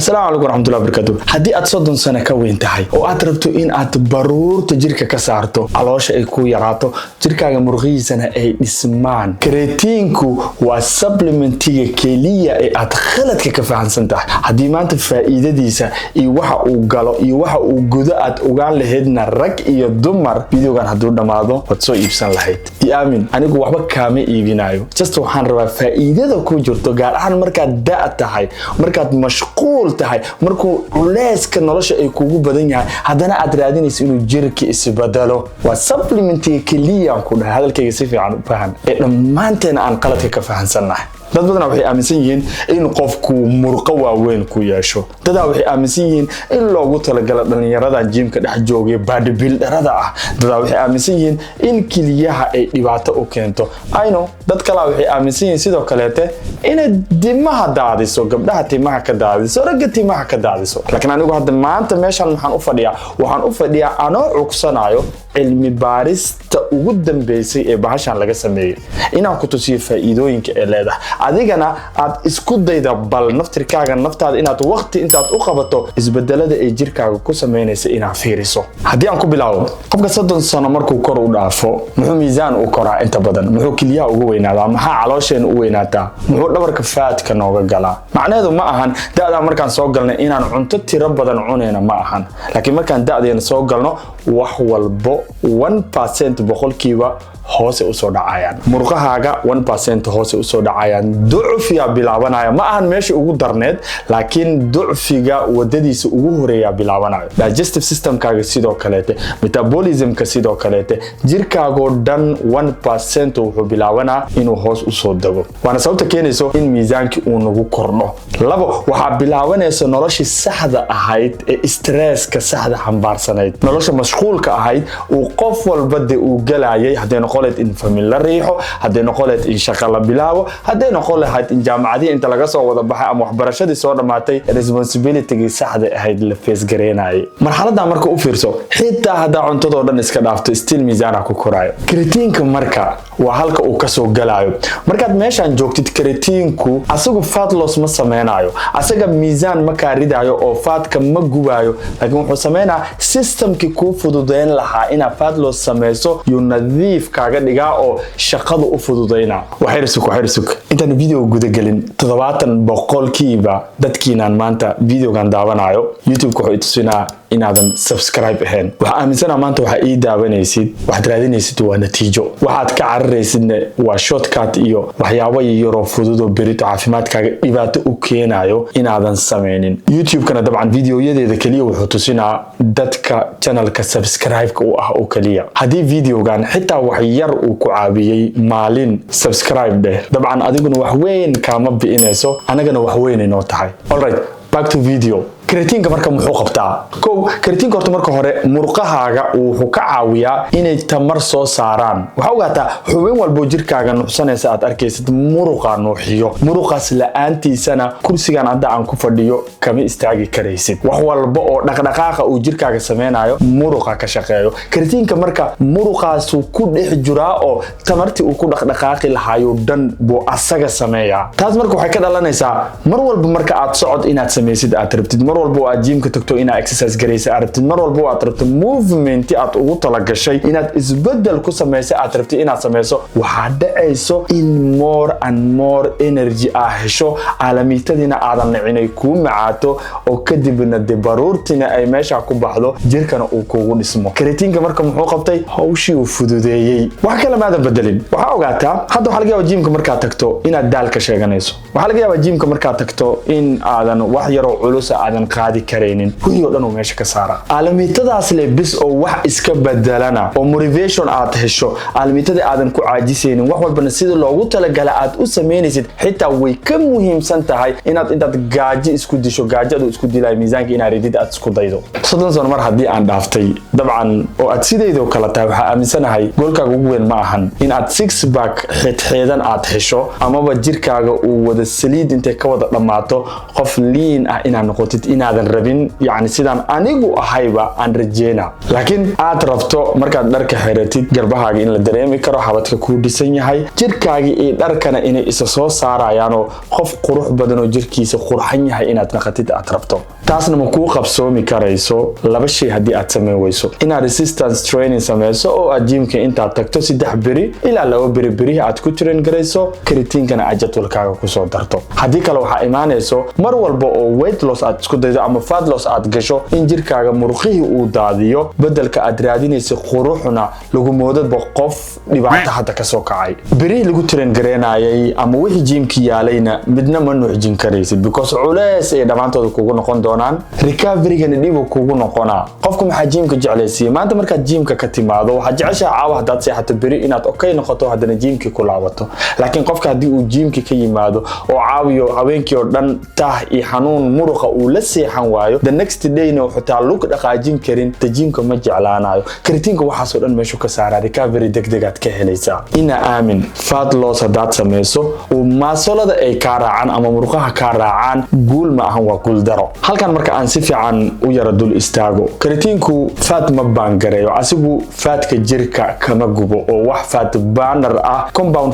Assalaamu calaykum warahmatullahi wabarakatuh. Haddii aad 30 sano ka weyn tahay oo aad rabto in aad baruurta jirka ka saarto, caloosha ay ku yaraato, jirkaga murqihiisana ay dhismaan, creatine-ku waa supplementiga keliya ee aad khaladka ka fahansan tahay. Haddii maanta faa'iidadiisa iyo waxa uu galo iyo waxa uu gudo aad ogaan lahaydna rag iyo dumar, videogan hadduu dhamaado waad soo iibsan lahayd. Aamin, anigu waxba kaama iibinayo. Just waxaan rabaa faa'iidada ku jirto gaar ahaan markaad da' tahay, markaad mashquul tahay, markuu culeyska nolosha ay kugu badan yahay, haddana aad raadinayso inuu jirka isbedelo. Waa supplementiga keliya ku dhahay hadalkayga si fiican u fahan ee dhammaanteen aan qaladka ka fahansanahay. dad badan waxay aaminsan yihiin in qofku murqo waaweyn ku yeesho. dad waxay aaminsan yihiin in loogu talagalo dhalinyarada jimka dhex joogay bodybuilderada ah. dad waxay aaminsan yihiin in kiliyaha ay dhibaato u keento. ayno dad kale waxay aaminsan yihiin sidoo kaleete in dimaha daadiso, gabdhaha timaha ka daadiso, ragga timaha ka daadiso. laakiin anigu hadda maanta meeshan waxaan u fadhiyaa anoo cugsanayo cilmi baarista ugu dambeysay ee bahashan laga sameeyay inaan ku tusiyo faa'iidooyinka ay leedahay. adigana aad isku dayda bal naftirkaaga naftaada inaad waqti intaad u qabato isbedelada ay jirkaaga ku sameynaysa inaad fiiriso. haddii aan ku bilaabo, qofka 30 sano markuu kor u dhaafo muxuu miisaan u koraa inta badan, muxuu kiliyaha ugu weynaadaa, maxaa caloosheen u weynaataa, muxuu dhabarka faadka nooga galaa. macnaheedu ma ahan da'da markaan soo galnay inaan cunto tiro badan cunayna ma ahan, laakiin markaan da'deena soo galno wax walbo 1% boqolkiiba hoose u soo dhacayaan. murqahaaga 1% hoose u soo dhacayaan. ducfiga bilaabanaya ma ahan meesha ugu darneed, laakiin ducfiga wadadiisa ugu horeeya bilaabanayo. digestive systemkaaga sidoo kaleete, metabolismka sidoo kaleete, jirkaaga dhan 1% wuxuu bilaabanaa inuu hoos u soo dago. waana sababta keenayso in miisaanki uu nagu kordho. labo, waxaa bilaabanaysa noloshii saxda ahayd ee stresska saxda xambaarsanayd, nolosha mashquulka ahayd uu qof walba de uu galayay. haddii noqoleed in family la riixo, haddii noqoleed in shaqo la bilaabo, haddii noqoleed in jaamacadii inta laga soo wada baxay ama waxbarashadii soo dhamaatay responsibility-gii saxda ahayd la face gareynayay. marxaladda marka u fiirso, xitaa haddaa cuntadoo dhan iska dhaafto still miisaana ku korayo. creatine-ka marka waa halka uu ka soo galayo. markaad meeshan joogtid, creatine-ku asagu fat loss ma sameynayo, asaga miisaan ma kaa ridayo oo fatka ma gubayo, laakiin wuxuu sameynaa systemkii kuu fududeyn lahaa inaad fat loss sameyso iyo nadiif kaaga dhigaa oo shaqadu u fududeyna. waxay intaan video guda gelin 70% dadkiinaan maanta videogan daawanayo YouTube-ka wuxuu tusinaa inaadan subscribe ahayn. waxa aaminsana maanta waxa ii daawanaysid, waxaad raadinaysid waa natiijo, waxaad ka cararaysidna waa shortcut iyo waxyaabo yaro fudud oo berito caafimaadkaaga dhibaato u keenayo inaadan sameynin. YouTube-kana dabcan videoyadeeda kaliya wuxuu tusinaa dadka channelka subscribe-ka u ah oo kaliya. haddii videogan xitaa wax yar uu ku caawiyay maalin subscribe dheh, dabcan adiguna wax weyn kaama bi'inayso, anagana wax weyn inoo tahay. alright, back to video. creatine-ka marka muxuu qabtaa? creatine-ka horta marka hore murqahaaga wuxuu ka caawiyaa inay tamar soo saaraan. waxa ogaataa xubin walbo jirkaaga nuuxsanaysa aad arkaysid muruqa nuuxiyo. muruqaas la'aantiisana kursigan hadda aan ku fadhiyo kama istaagi karaysid. wax walba oo dhaqdhaqaaqa uu jirkaaga sameynayo muruqa ka shaqeeyo. creatine-ka marka muruqaas ku dhex jiraa oo tamartii uu ku dhaqdhaqaaqi lahaayo dhan buu asaga sameeyaa. taas marka waxay ka dhalanaysaa mar walba marka aad socod inaad sameysid aad rabtid, mar walba aad gym ka tagto inaad exercise gareysa aragtid, mar walba aad rabto movement aad ugu talagashay inaad isbedel ku sameyso aad rabtid inaad sameyso, waxaa dhacayso in more and more energy hesho, calaamidadina aadan inay ku macaato oo kadibna de baruurtina ay meesha ku baxdo, jirkana uu kugu dhismo. creatine-ka marka muxuu qabtay? hawshii uu fududeeyay. wax kale ma aadan bedelin. waxa ogaataa hadda waxa laga yaabaa gym-ka markaad tagto inaad daal ka sheeganayso. waxa laga yaabaa gym-ka markaad tagto in aadan wax yar oo culus aadan qaadi kareynin, wixii oo dhan uu meesha ka saara. calaamidadaas le bis oo wax iska bedelana oo motivation aad hesho, calaamidada aadan ku caajisaynin, wax walbana sida loogu talagalay aad u sameynaysid, xitaa way ka muhiimsan tahay intaad gaajo isku disho, gaajadu isku dilay miisaanka inaad ridid aad isku daydo. 30 sano mar haddii aan dhaaftay dabcan oo aad sideedoo kala tahay, waxaa aaminsanahay goolkaaga ugu weyn ma ahan inaad 6 pack xeedan aad hesho amaba jirkaaga uu wada saliid intay ka wada dhammaato qof lean ah inaad noqotid. inaadan rabin yani sidaan anigu ahayba aan rajeyna laakiin aad rabto markaad dharka xiratid garbahaaga in la dareemi karo xabadka ku dhisan yahay jirkaaga iyo dharkana inay isa soo saarayaan oo qof qurux badan oo jirkiisa qurxan yahay inaad naqatid aad rabto taasna ma kuu qabsoomi karayso laba shay haddii aad sameyn weyso inaad resistance training sameyso oo aad jimka intaad tagto 3 beri ilaa 2 beri berihi aad ku train garayso creatinekana aad jadwalkaaga kusoo darto haddii kale waxaa imaanayso mar walba oo weight loss aad isku daydo ama fat loss aad gasho in jirkaaga murqihii uu daadiyo bedelka aad raadinaysa quruxna lagu moodadba qof dhibaato hadda kasoo kacay beri lagu train gareenayay ama wixii jimka yaalayna midna ma nuuxjin karaysid because culays ay dhamaantooda kugu noqon doonaan recovery-gana dhib kugu noqonaa qofku maxaa jimka jeclaysiiyay maanta markaad jimka ka timaado waxaad jeceshahay caawa haddaad seexato beri inaad okay noqoto haddana jimkii ku laabato laakiin qofka haddii uu jimkii ka yimaado oo caawiyo habeenkii oo dhan taah iyo xanuun muruqa uu la seexan waayo the next dayna wuxuu taa lug dhaqaajin karin ta jimka ma jeclaanayo creatineka waxaasoo dhan meeshu ka saaraa recovery degdegaad ka helaysaa ina aamin fat loss haddaad sameyso oo maasolada ay kaa raacaan ama murqaha kaa raacaan guul ma ahan waa guul daro halkan marka aan si fiican u yara dul istaago creatinku fat ma baangareeyo asigu fatka jirka kama gubo oo wax fat burner ah compound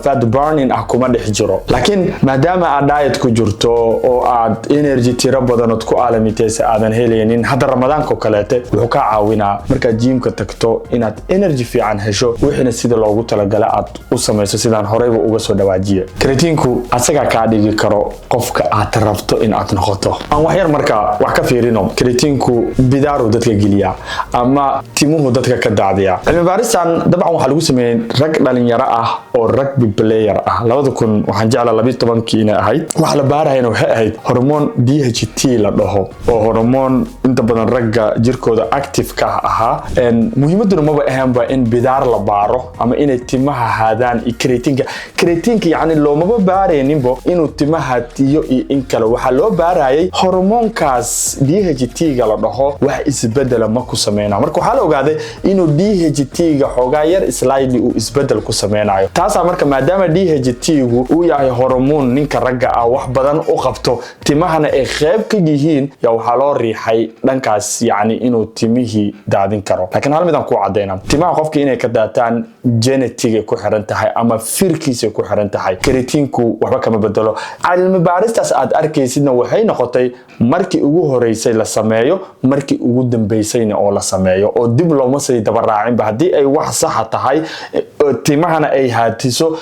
fat burning ah kuma dhex jiro laakiin maadaama aad diet ku jirto oo aad energy tiro badan oo ku aalamiteesa aadan helaynin hadda ramadaanka kaleete wuxuu ka caawinaa markaad jimka tagto inaad energy fiican hesho wixina sida loogu talagalay aad u samayso sidaan horeyba uga soo dhawaajiye creatinku asaga ka dhigi karo qofka aad rabto in aad noqoto aan wax yar marka wax ka fiirino creatinku bidaaru dadka geliya ama timuhu dadka ka daadiya cilmi baaristan dabcan waxa lagu sameeyay rag dhalinyaro ah oo rugby player ah 2000 waxaan jeclaa 12 inay ahayd waxa la baarayna waxay ahayd hormone DHT la dhaho oo hormone inta badan ragga jirkooda active ka ahaa muhiimaduna ma ahaanba in bidaar la baaro ama inay timaha haadaan creatineka yani looma baarayninbo inuu timaha tiyo iyo in kale waxa loo baarayay hormoonkaas DHT-ga la dhaho wax isbedel ma ku sameeyna marka waxa la ogaaday inuu DHT-ga xoogaa yar slightly uu isbedel ku sameynayo taasa marka maadaama DHT-gu uu yahay hormoon ninka ragga ah wax badan u qabto timahana ay qayb ka yihiin yaa waxa loo riixay dhankaas yani inuu timihii daadin karo laakiin hal mid aan ku cadeynaa timaha qofka inay ka daataan genetic ku xiran tahay ama firkiisa ku xiran tahay creatinku waxba kama bedelo cilmi baaristaas aad arkaysidna waxay noqotay markii ugu horeysay la sameeyo markii ugu dambeysayna oo la sameeyo oo dib looma sii daba raacinba haddii ay wax sax tahay timahana ay haatiso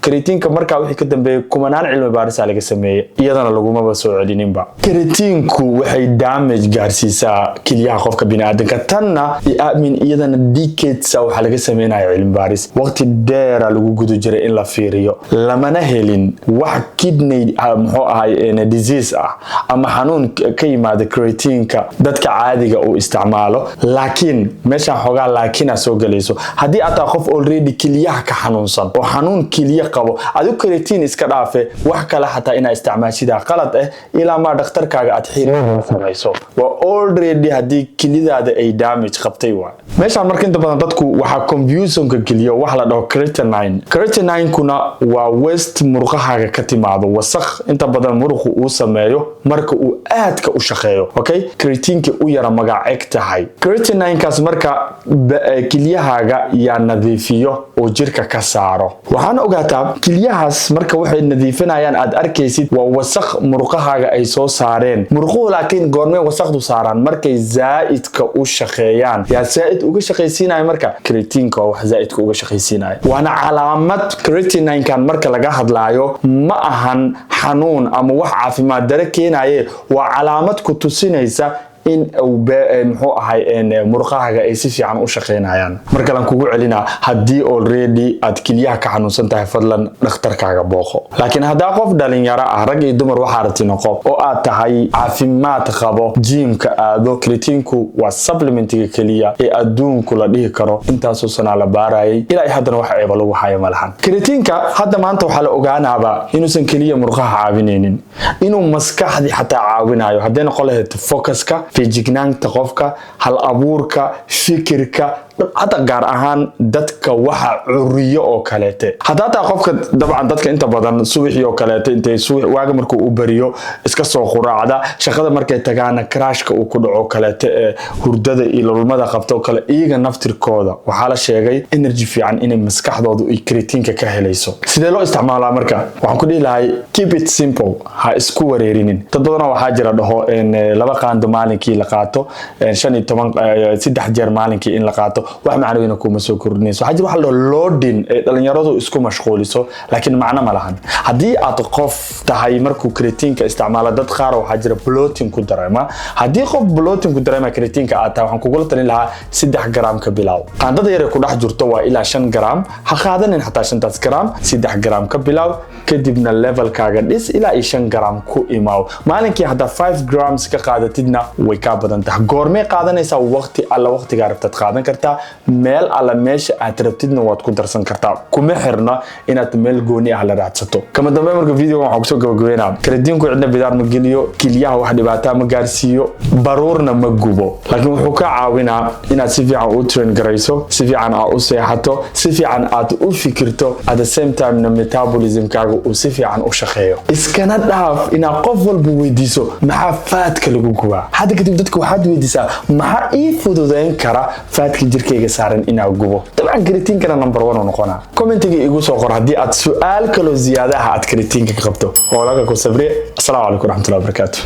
creatineka marka wixii ka dambeeyay kumanaan cilmi baaris laga sameeyay iyadana laguma soo celininba creatinku waxay damage gaarsiisaa kiliyaha qofka bini'aadanka tanna aamin iyadana decades waxa laga sameeyay cilmi baaris waqti dheer lagu gudo jiray in la fiiriyo lamana helin wax kidney muxuu ahay disease ah ama xanuun ka yimaada creatineka dadka caadiga oo isticmaalo laakiin meesha xogaa laakiin soo galayso haddii aad qof already kiliyaha ka xanuunsan oo xanuun kiliya qabo adigu creatine iska dhaafe wax kale xataa ina isticmaashida qalad ah ilaa ma dhakhtarkaaga aad xiriir samayso waa already hadii kilidaada ay damage qabtay waa meesha marka inta badan dadku waxa confusion ka geliyo wax la dhaho creatine kuna waa waste murqahaaga ka timaado wasakh inta badan murqu uu sameeyo marka uu aadka u shaqeeyo okay creatineka u yara magac tahay creatine kaas marka kiliyahaaga yaa nadiifiyo oo jirka ka saaro waxaan ogaataa kiliyahaas marka waxay nadiifinayaan aad arkaysid waa wasakh murqahaaga ay soo saareen murquhu laakiin goormee wasaqdu saaraan markay zaaidka u shaqeeyaan yaa zaaid uga shaqaysiinaya marka creatineka wax zaaidka uga shaqaysiinaya waana calaamad creatine kan marka laga hadlaayo ma ahan xanuun ama wax caafimaad dare keenaye waa calaamad ku tusinaysa in muxuu ahay murqahaga ay si fiican u shaqeynayaan marka lan kugu celina haddii already aad kiliyaha ka xanuunsan tahay fadlan dhakhtarkaaga booqo laakiin hadaa qof dhalinyaro ah rag iyo dumar waxa aragti noqo oo aad tahay caafimaad qabo jimka aado creatinku waa supplementiga kaliya ee adduunku la dhihi karo intaasoo sana la baarayay ilaa haddana wax ay lagu hayo malahan creatinka hadda maanta waxa la ogaanaaba inuusan kaliya murqaha caawinaynin inuu maskaxdi xataa caawinayo haddii noqon lahayd focuska feejignaanta qofka hal abuurka fikirka hada gaar ahaan dadka waxa curiyo oo kaleete hadaa taa qofka dabcan dadka inta badan subaxii oo kaleete intay waaga markuu u bariyo iska soo quraacda shaqada markay tagaana crashka uu ku dhaco kaleete hurdada iyo lulmada qabto kale iyaga naftirkooda waxa la sheegay energy fiican inay maskaxdoodu ay creatine ka helayso sidee loo isticmaalaa marka waxaan ku dhilahay keep it simple ha isku wareerinin dad badan waxa jira dhaho in laba qaando maalinkii la qaato 15 3 jeer maalinkii in la qaato wax macno weyn kuma soo kordhinayso waxa jira wax la loading dhalinyaradu isku mashquuliso laakiin macna ma lahan hadii aad qof tahay markuu creatine ka isticmaalo dad qaar waxa jira bloating ku dareema hadii qof bloating ku dareema creatine ka aad waxaan kugu talin lahaa 3 gram ka bilaw qaandada yar ku dhex jirto waa ilaa 5 gram ha qaadanin xataa 5 gram 3 gram ka bilaw kadibna level kaaga dhis ilaa 5 gram ku imaaw maalinkii hada 5 grams ka qaadatidna way ka badan tahay goormee qaadanaysa waqti alla waqtiga rabtad qaadan kartaa meel alla meesha aad rabtidna waad ku darsan kartaa kuma xirna inaad meel gooni ah la raadsato kama dambe marka video waxaan ku soo gabagabeynaa creatine ku cidna bidaar ma geliyo kiliyaha wax dhibaato ma gaarsiiyo baruurna ma gubo laakiin wuxuu ka caawinaa inaad si fiican u train garayso si fiican aad u seexato si fiican aad u fikirto at the same time na metabolism kaaga uu si fiican u shaqeeyo iskana dhaaf ina qof walba weydiiso maxaa faadka lagu gubaa hada kadib dadku waxaad weydiisaa maxaa ii fududeyn kara faadka jirkayga saaran inaa gubo dabcan creatine kana number 1 noqona commentiga igu soo qor hadii aad su'aal kale ziyaada ah aad creatine ka qabto oo laga ku sabriye assalamu alaykum warahmatullahi wabarakatuh